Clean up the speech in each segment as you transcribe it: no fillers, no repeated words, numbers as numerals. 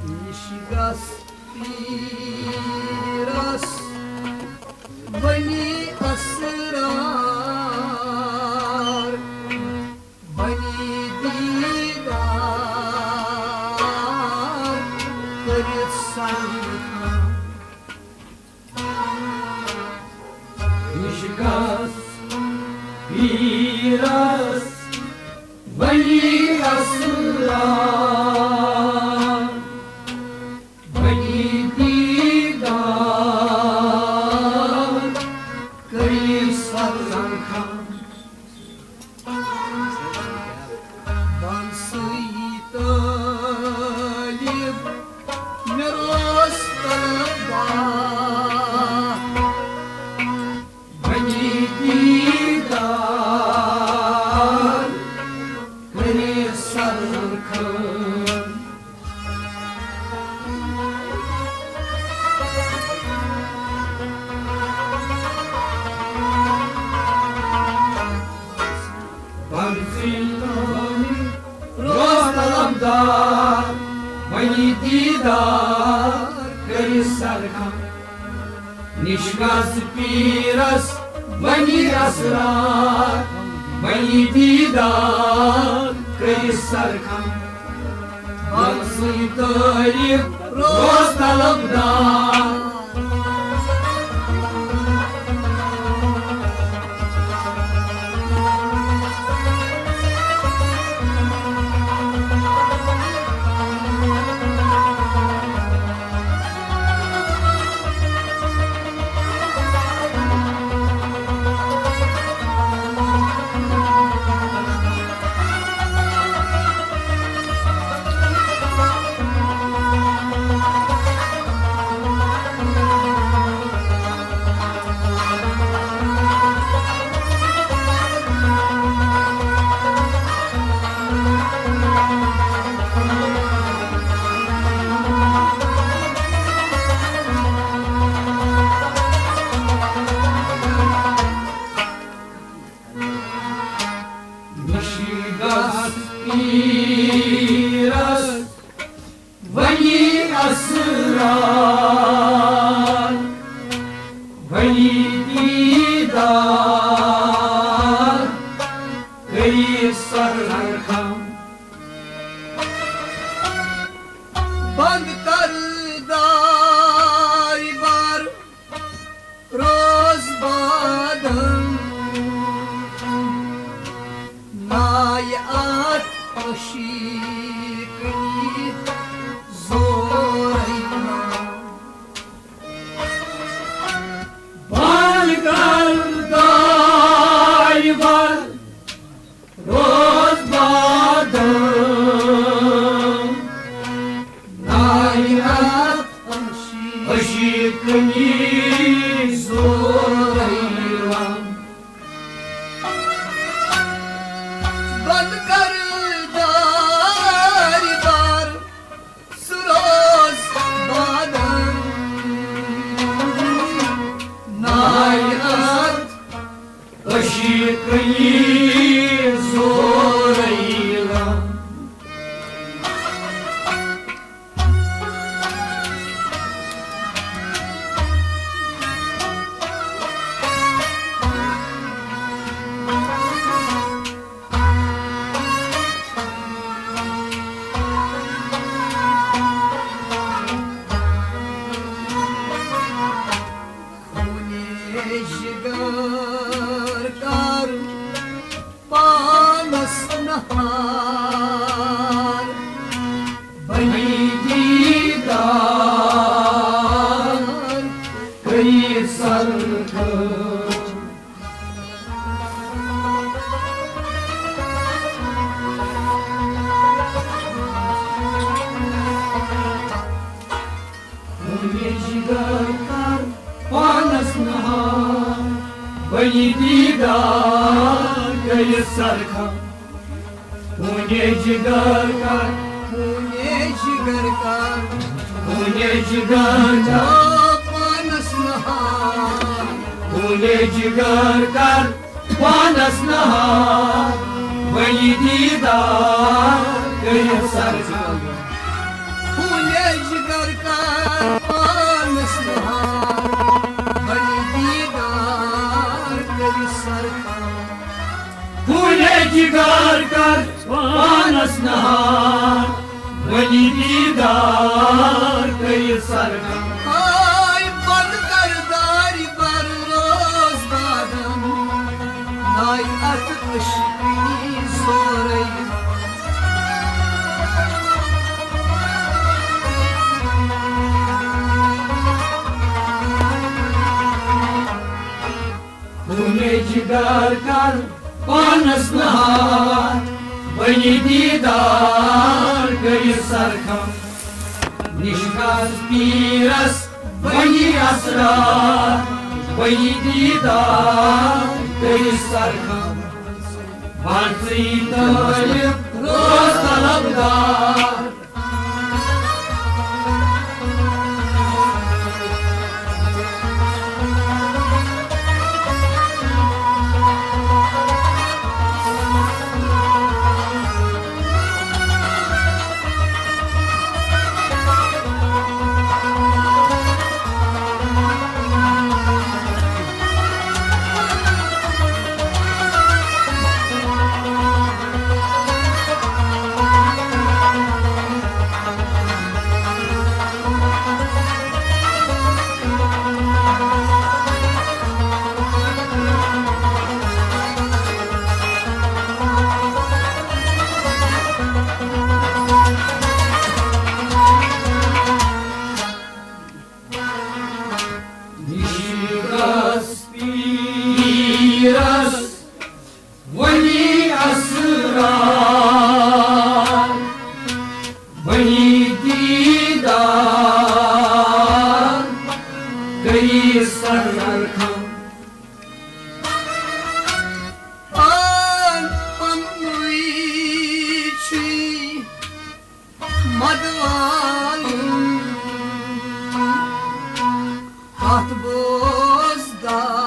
Nišgas piras bani asrar bani didar karit sanka Nišgas piras bani asrar bani didar karit sanka Bansı-i talib miras talabda bani didar karit sanka Rostalamda bani didar karit sanka Nishgas piras bani asrar bani didar karit sanka Bansı-i talib rostalamda Nišgas piras bani asrar bani didar karit sanka Band kar dar bar roz badam Mayat aşıkni zorayna Balgar dayvar roz badam Mayat aşıkni zorayna Band kar dar bar suroz badam Nayat aşıkni zorayla Jigar kar panas nahar bani didar karit sanka Jigar kar panas nahar bani didar karit sanka Pune jigar kar pune jigar kar panas nahar pune jigar kar panas nahar bani didar karit सरखम फूले जिगर का पानस नहार बनी दीदार करी सरखम फूले जिगर का पानस नहार बनी दीदार करी सरखम बंद कर दारी पर रोज बादम नाई अत अशकी सोरई खूने जिगर कर पानस नहार बनी दीदार करी सरखम निष्कास पीरस बनी असरार बनी दीदार करी सरखम बांसी तलिब रोज तलबदार वही असरार वही दीदार करी सरखम मदवालू हाथ बोझदार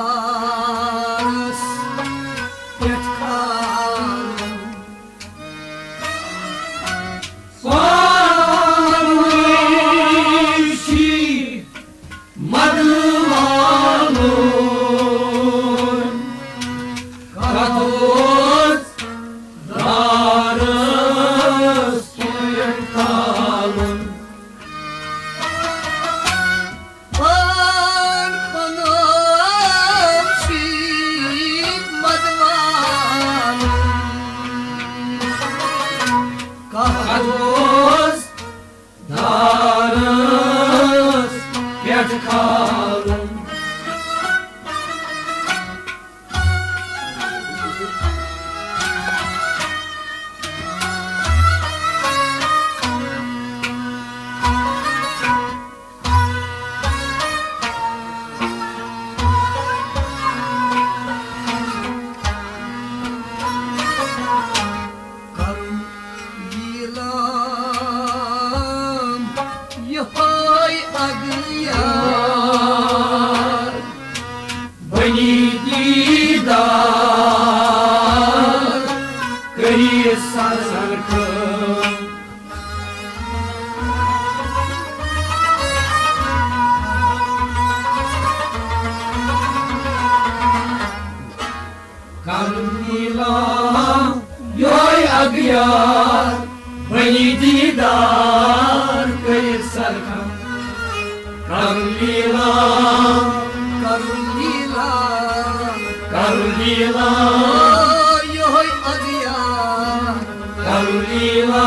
बनी दीदार करी सरखम करुणीला योय अगियार बनी दीदार करी सरखम करुणीला करुणीला योय अगियार करुणीला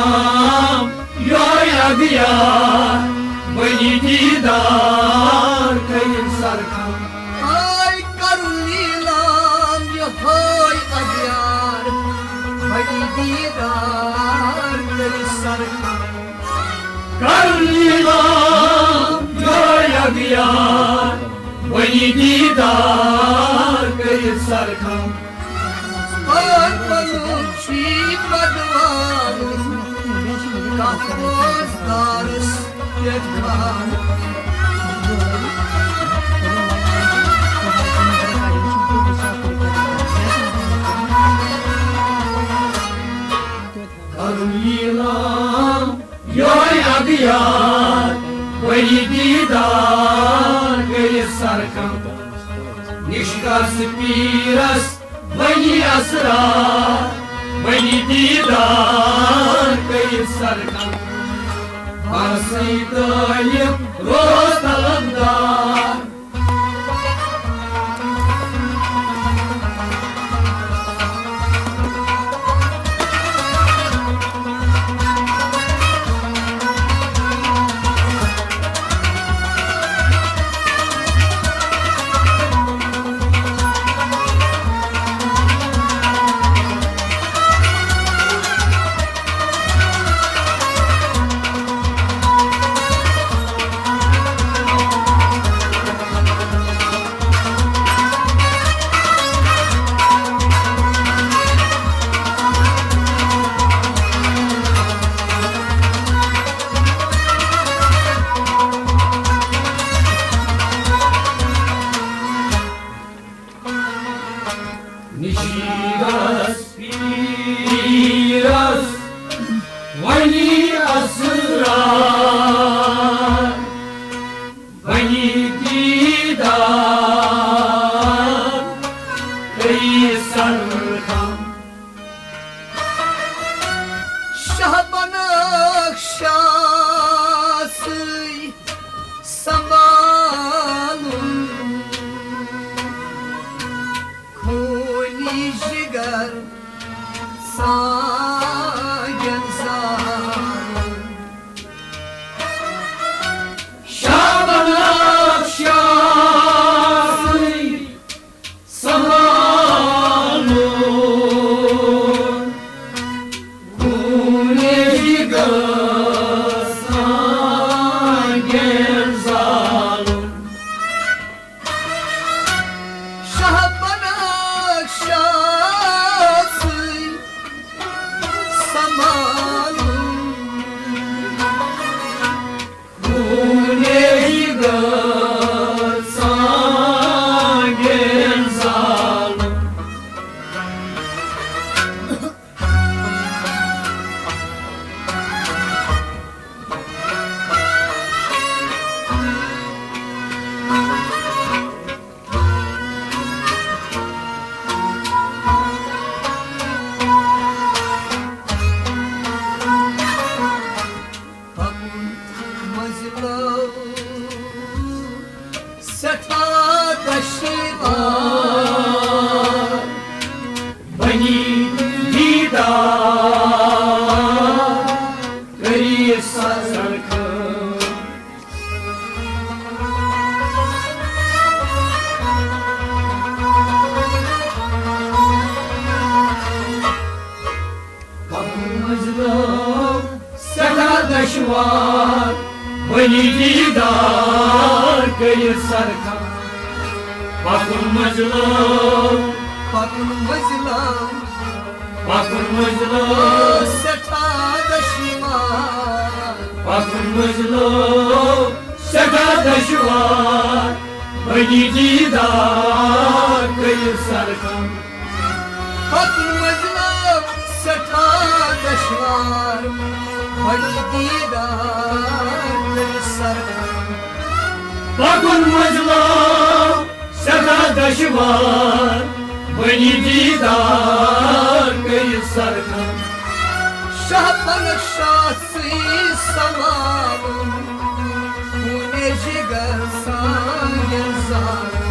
योय अगियार बनी दीदार करी सरखम करुणीला योय अगियार बनी दीदार करी सरखम करुणीला योय अगियार बनी दीदार करी सरखम पनुची बदवाल काकोसदारस यजमान करुणीला Yoya biyar Bani didar gayı sarkam Nişkas piras Bani asrar Bani didar gayı sarkam Varsıydayım rozalımdan Nişiras piras Vani asrar Vani didar Ey sarkam Şaban akşası Samalum Jigar sagen zalım Şaban akşası samalım Kune jigar sagen zalım Şaban akşası samalım Kuneyi görsen zalim Bani didar gayı sarkam Kapımızda sekadaş var Bani didar gayı sarkam Bakın mızlım Bakın mızlım Sekadaşı var Bakın mızlım sekadaşı var Bani didar gayı sarkam Bakın mızlım sekadaş var Bani didar sarkam Bakın mızlım sekadaşı var Bani didar gayı sarkam Şaban akşası samalım Kune jigar sagen zalım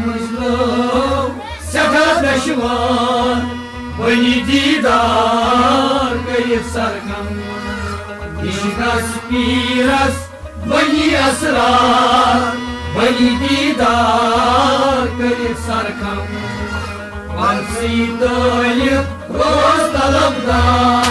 Mızlım sekadaşı var Bani didar gayı sarkam Nişkas piras Bani asrar Bani didar gayı sarkam Varsıydayım rozalımdan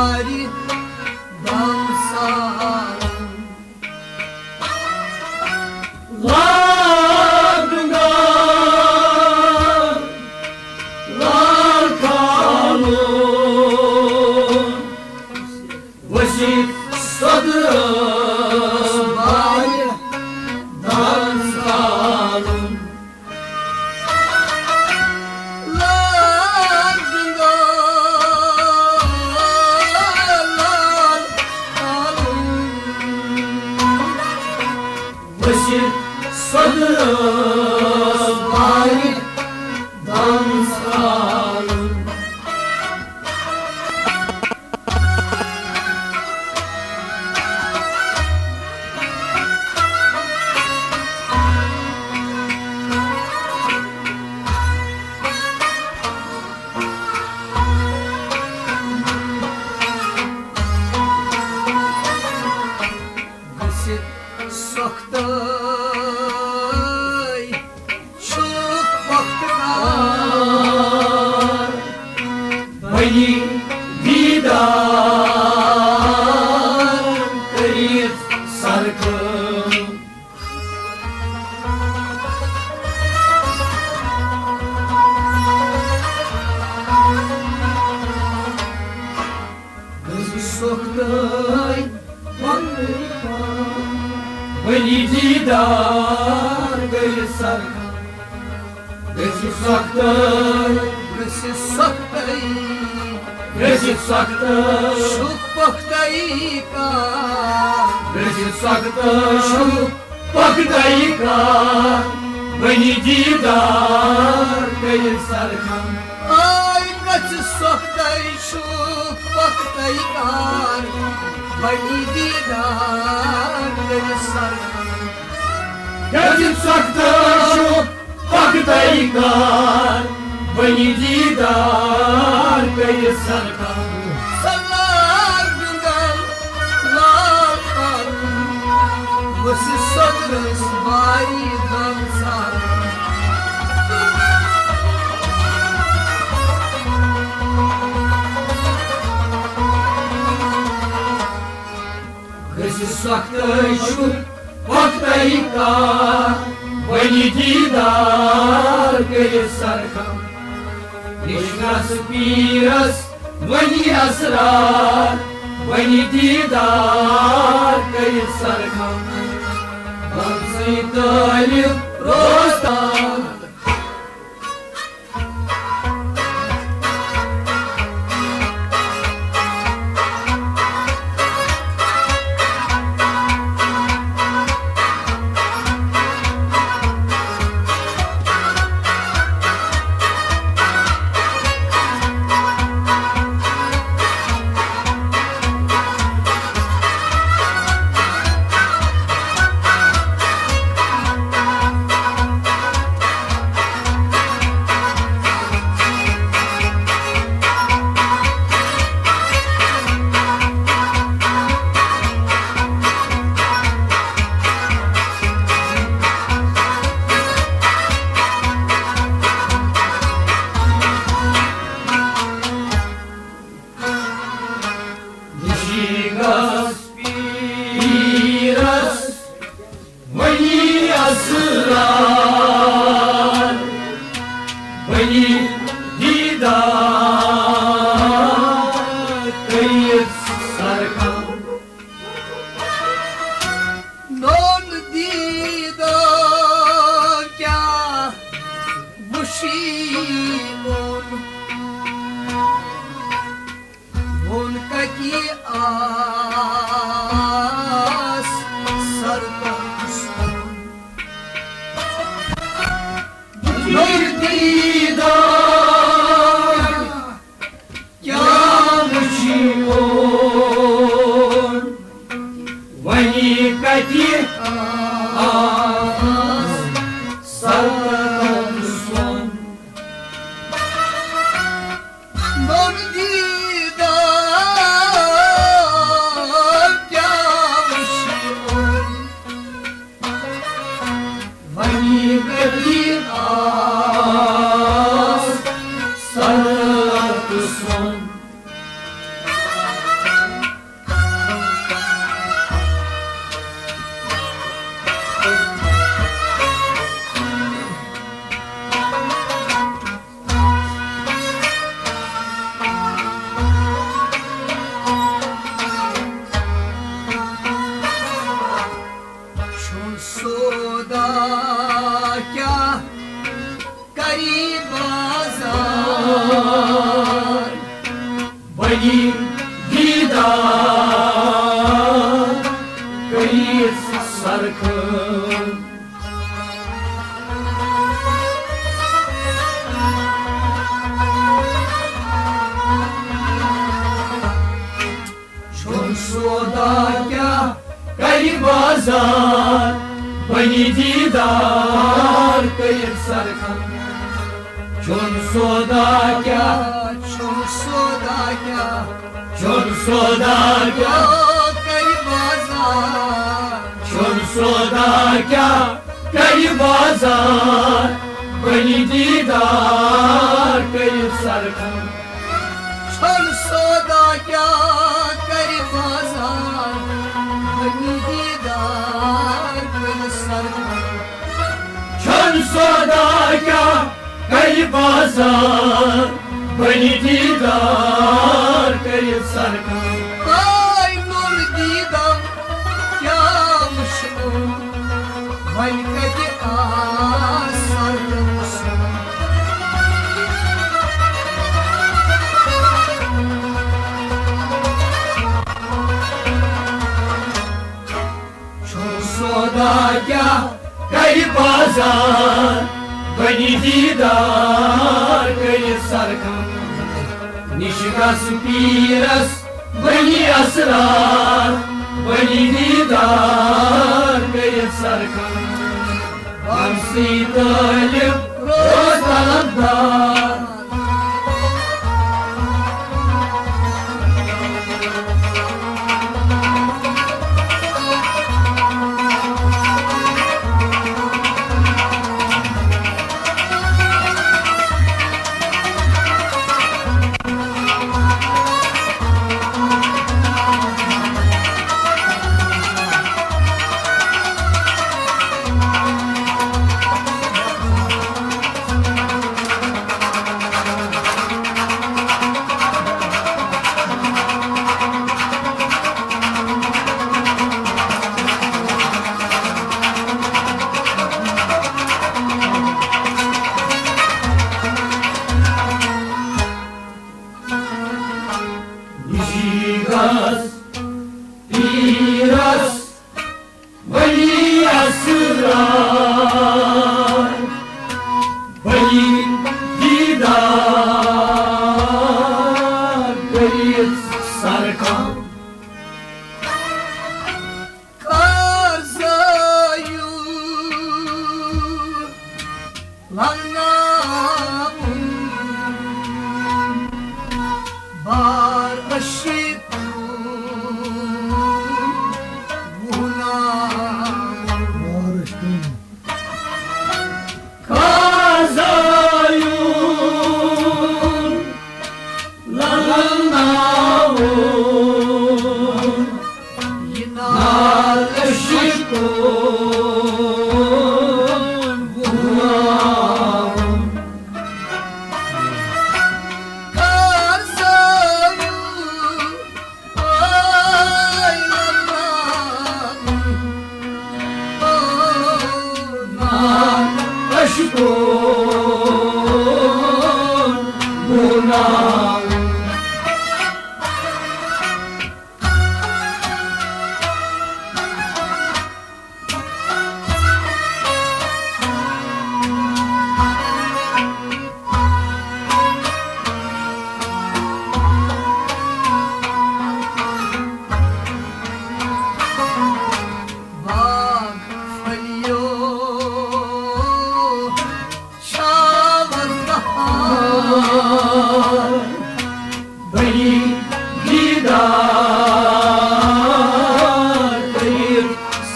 bari dansalım. Ladungan, Larkalun, Vasit Sadır Bari Dansalun. Vasit Sadır bari Dansalun. Basit soktay çok baktılar. Beni didar kayıp sarkım. Basit soktay Beni didar kayıp sarkım. Geçip saktır, basit soktay geçip saktır, çok baktılar. geçip saktır, şu bakdayka. Beni didar kayıp sarkım. Ay basit soktay çok baktılar. Beni didar sarkan. Geçip saktır, şu bakdayka. Beni didar kayıp sarkım. Sallar günden lakar. Basit soktay bari dansalım. Geçip saktır, şu bakdayka. Beni didar kayıp sarkım. Нишнас пирас, вани асрар, вани дидар кайыp sarkam. Бамсы талib ростан. Нишигас пирас, вани асрар, вани дидар кайыp sarkam. Non didar kya bushimon. Он какие ас саркам. Bir didar yanışıyor. Vani каких ас sarkam son. Non didar दीदार करित सरखम सोदा क्या करी बाजार बनी दीदार करित सरखम चुन सोदा क्या चुन सोदा क्या कई बाजार चुन सोदा क्या करी बाजार बनी दीदार करित सरखम छन सौदा क्या करी बाजार बनी दीदार कई सरखम चुन सोदा क्या करी बाजार बनी दीदार करित सरखम ay nur didam क्या मुश्किल वन कदी आसर सोदा क्या करी बाजार बनी दीदार करित सरखम निशगस पीरस बनी असरार बनी दीदार करित सरखम बमसी तालिब रोज तलबदार Nişigas, piras, bani asrar, bani didar kariत सरखम Karzayu lannamun bar aşık Kazayun lanavun yinar aşıkun bunavun Karzayu ay lannamun aşıkun bunavun Bak faliyo şavan bahar bani didar kariत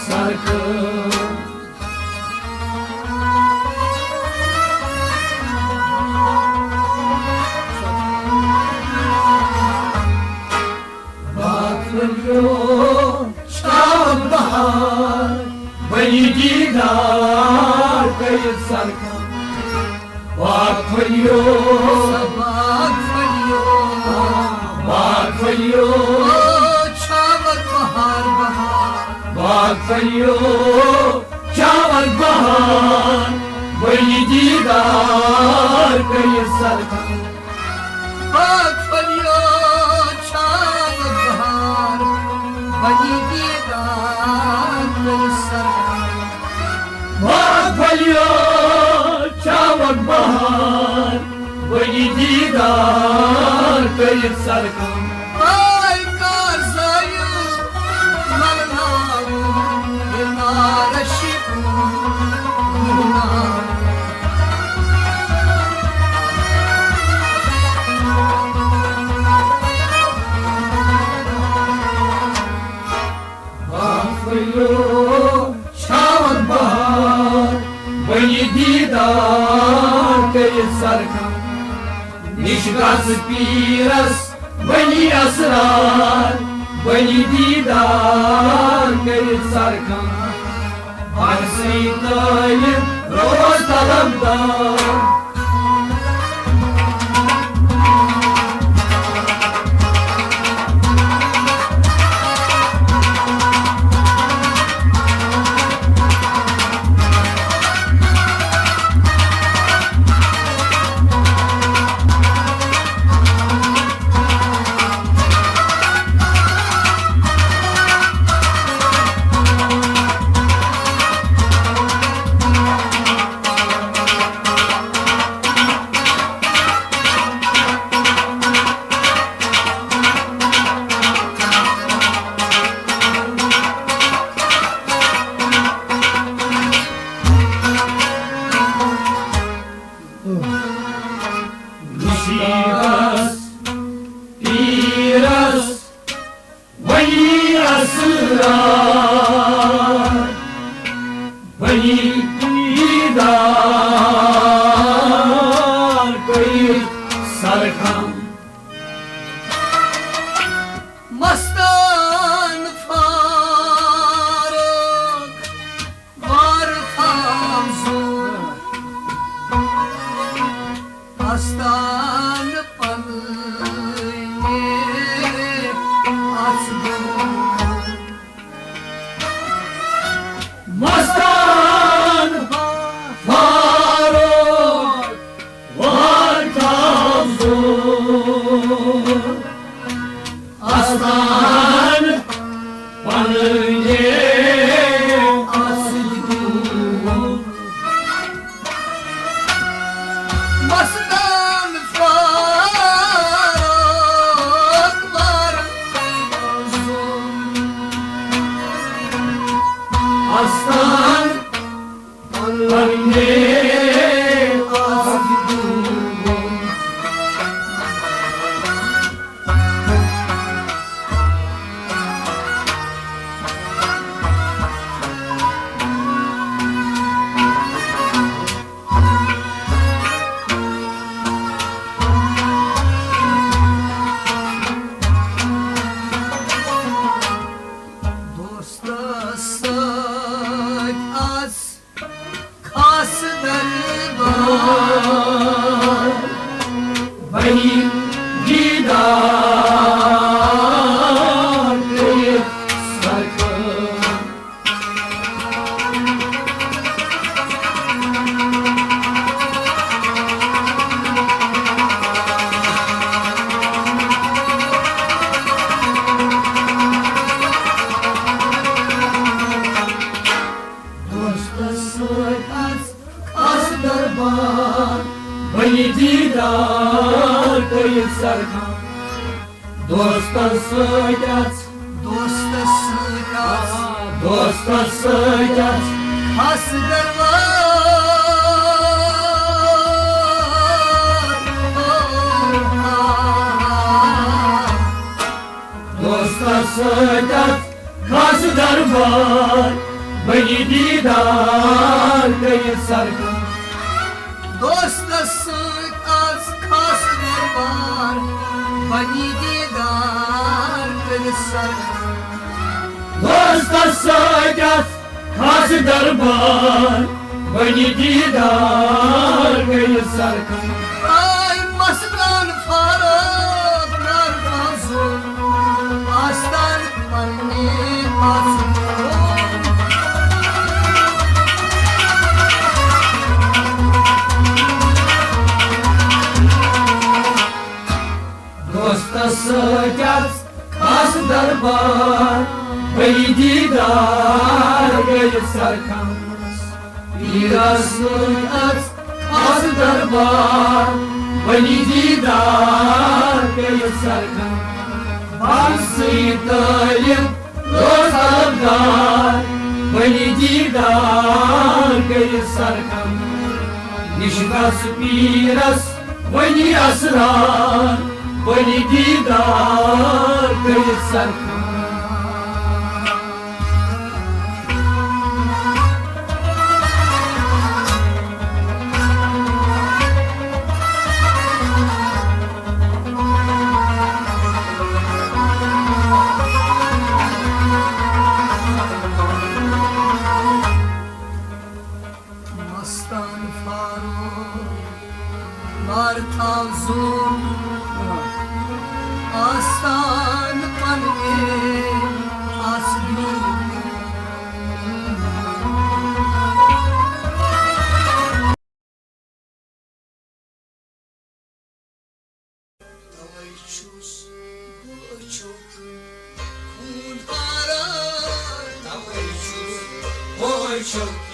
सरखम bakılıyor şam bahar bani didar kariत सरखम bakılıyor Bak faliyo bakılıyor şavan bahar bahar bakılıyor şam bahar bani didar kariत सरखम Bak faliyo şavan bahar बनी दीदार कर सरकार बाग फलियो चावक बहार बनी दीदार कर सरकार ay karzayı malnavu dinaraşiku शावक बहार बनी दीदार कर सरकार निशगस पीरस बनी असरार बनी दीदार कर सरकार फारसी तालिब रोज तलबदार Shiras, Piras, Bani Asrar, Bani Didar, Kayıt Sarkam. Mastan Faruk var tamzur Astan panı asgın Mastan Faruk var tamzur Aslan panıye asgın Mastan Faruk var tamzur Aslan panıye asgın Dosta sık az kas darbar Bani Didar Kayıt Sarkar Dosta sık az darbar Bani Didar Kayıt Sarkar Dosta sık az Dosta sık az Dosta sık az kas darbar Dosta sık az Kası darbar Bani Didar Kayıt Sarkar Dosta sık az kas darbar Bani didar kır sarkar Dosta sık az Kası darbar Bani Didar Kayıt Sarkar Ay mastan faruk nar mazur Aslan panni mazur Dosta sık az Kası darbar Beni didar gayı sarkan Birazın at kazı darbar Beni didar gayı sarkan Bansıytayım dostlar Beni didar gayı sarkan Nişgas biraz Beni asrar Beni didar gayı sarkan Aslan Faruk Var tavzum Aslan Pange Asgül Tavayçuz Boçok Kunhara Tavayçuz Boçok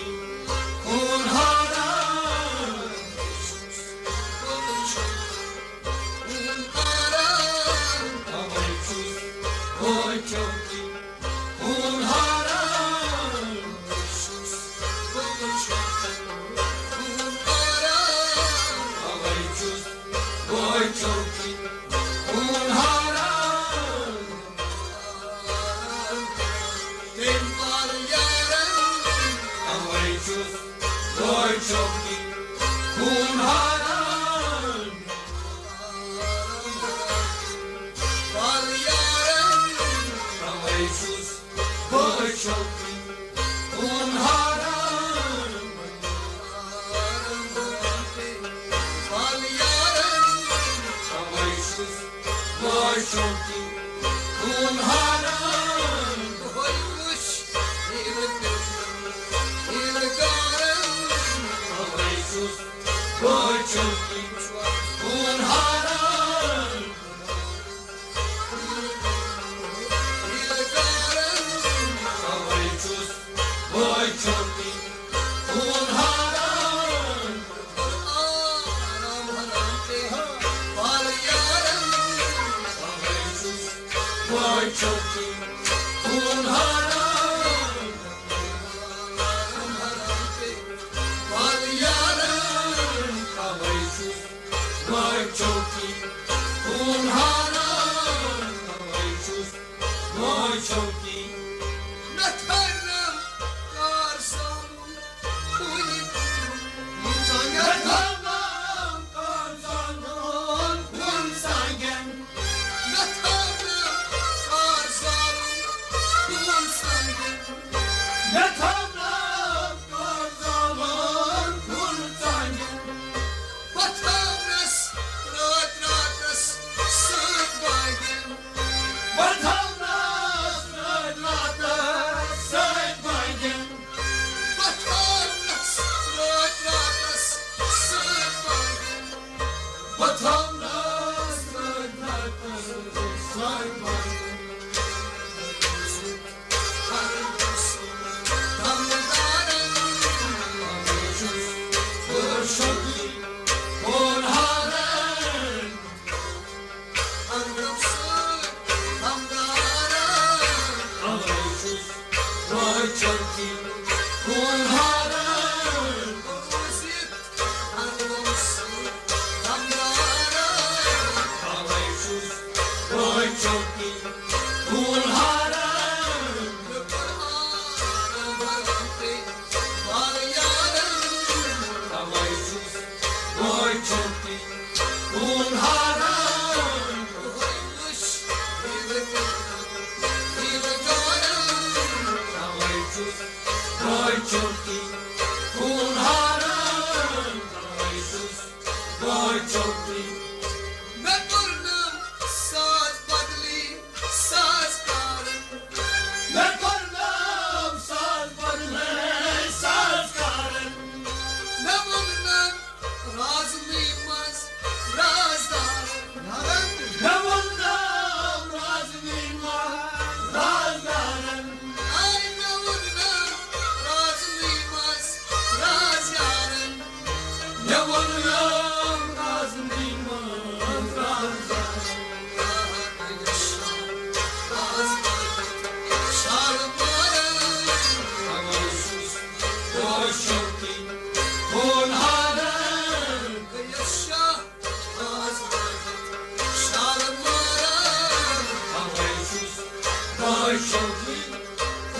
vay çok iyi.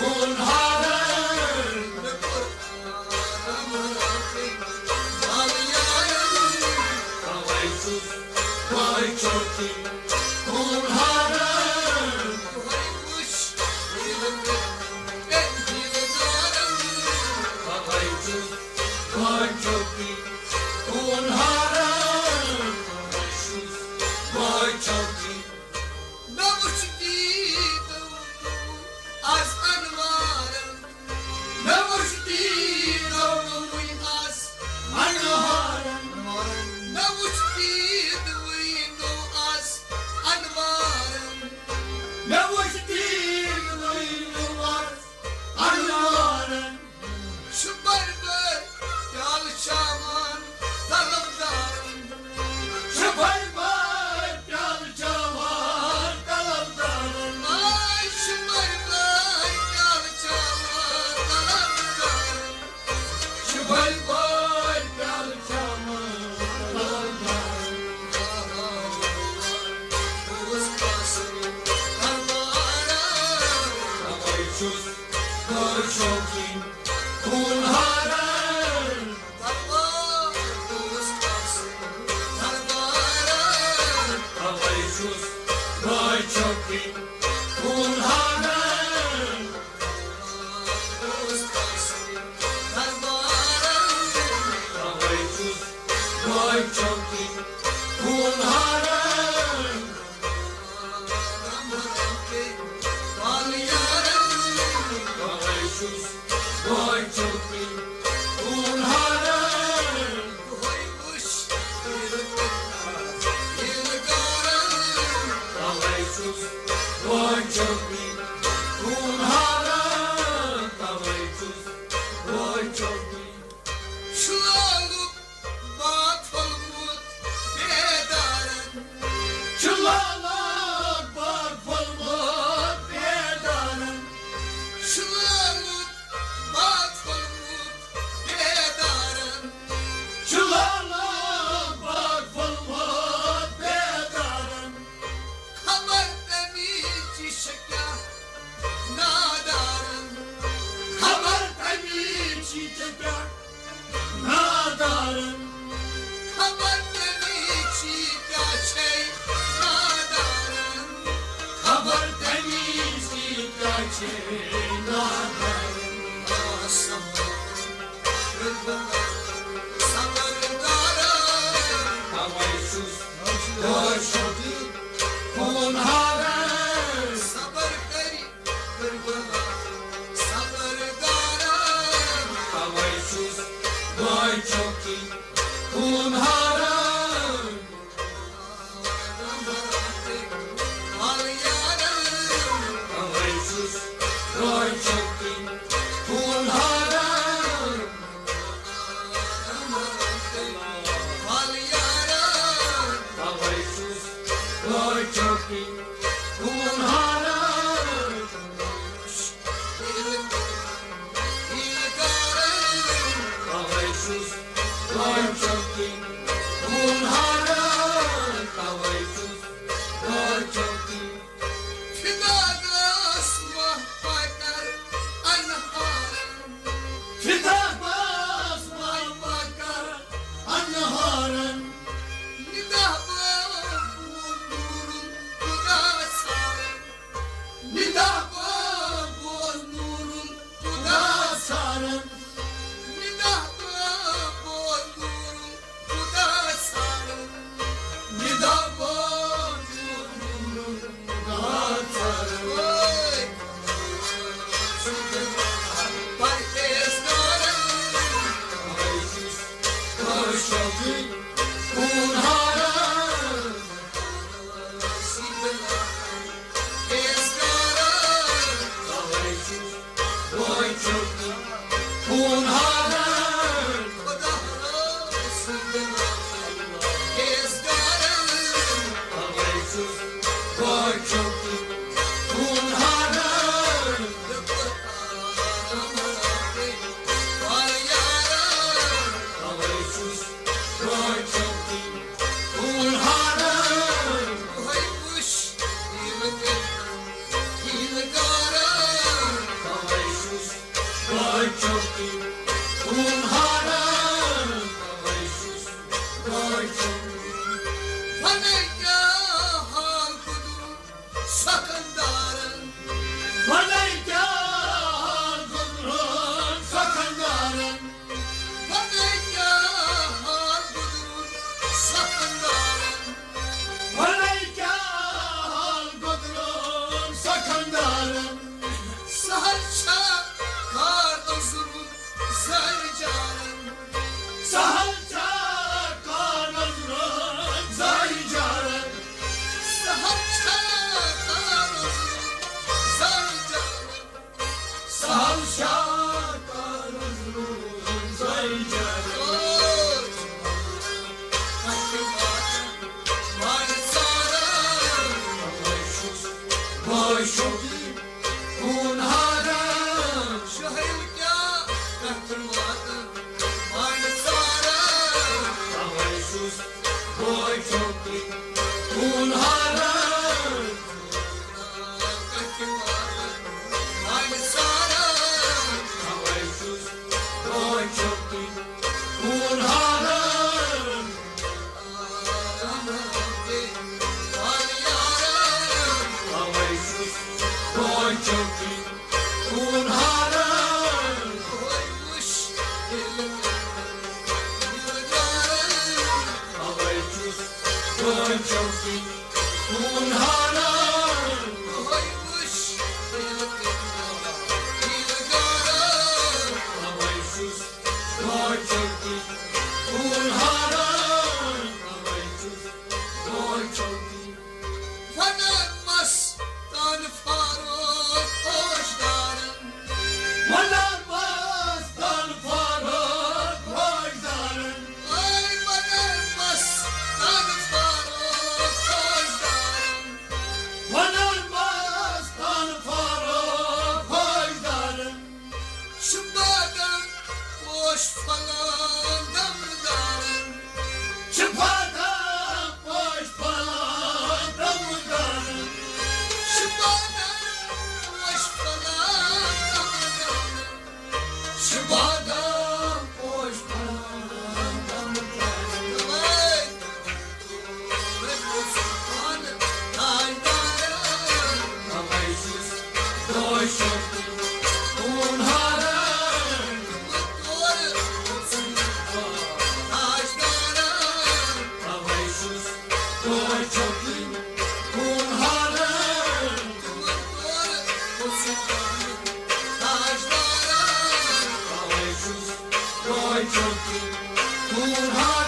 Hunharın Kavaysız vay çok iyi. Hunharın Kavaysız vay çok iyi. Hunharın Kavaysız vay çok iyi. Ne müşti doğrumun az anvarın. Ne müşti doğrumun az anvarın. Şıpay bay yalçavan talamdarın. Şıpay bay yalçavan talamdarın. Kavaysız vay çok iyi. Hunharın Kavaysız vay çok iyi. Hunharın Kavaysız vay çok iyi. Hunharın Kavaysız vay çok iyi. Hunharın Kavaysız vay çok iyi. Hunharın Kavaysız vay çok iyi. Çılalak bak falmut bedanın. Çılalak bak falmut bedanın. Haber temiz çiçekler nadarın. Haber temiz çiçekler nadarın. Kavaysız vay çok iyi. Hunharın Kavaysız vay çok iyi. Hunharın Kavaysız vay çok iyi. Hunharın Kavaysız vay çok iyi. Hunharın Kavaysız vay çok iyi. çoktu Unharım Kavaysuz Vay çoktu Vanayya hal kudur sakındarın Vanayka Kudrun sakındarın Vanayya hal kudur sakındarın Vanayka Kudrun sakındarın Sahalça kar özürün zaycarın Sahalca Kanadrun zaycarın Sahalça kar özürün zaycarın Sahalca Kanadrun zaycarın Oy Akıvatın var sarın Vay şoktu Unharım Şehirga akıvatın var sarın Kavaysuz Vay çoktu Unharım Akıvatın var sarın Kavaysuz Vay çoktu Unharım Kavaysuz Vay çoktu Unharım Kavaysuz Vay çoktu Unharım Kavaysuz Vay çoktu Unharım Kavaysuz Vay çoktu Manavastan Faruk Vajdarın Manavastan Faruk Vajdarın Çıpadan boş falan damgarın Çıpadan boş falan damgarın Kavaysız boş yoktu Unharım Kavaysız boş yoktu Unharım Kavaysız boş yoktu Unharım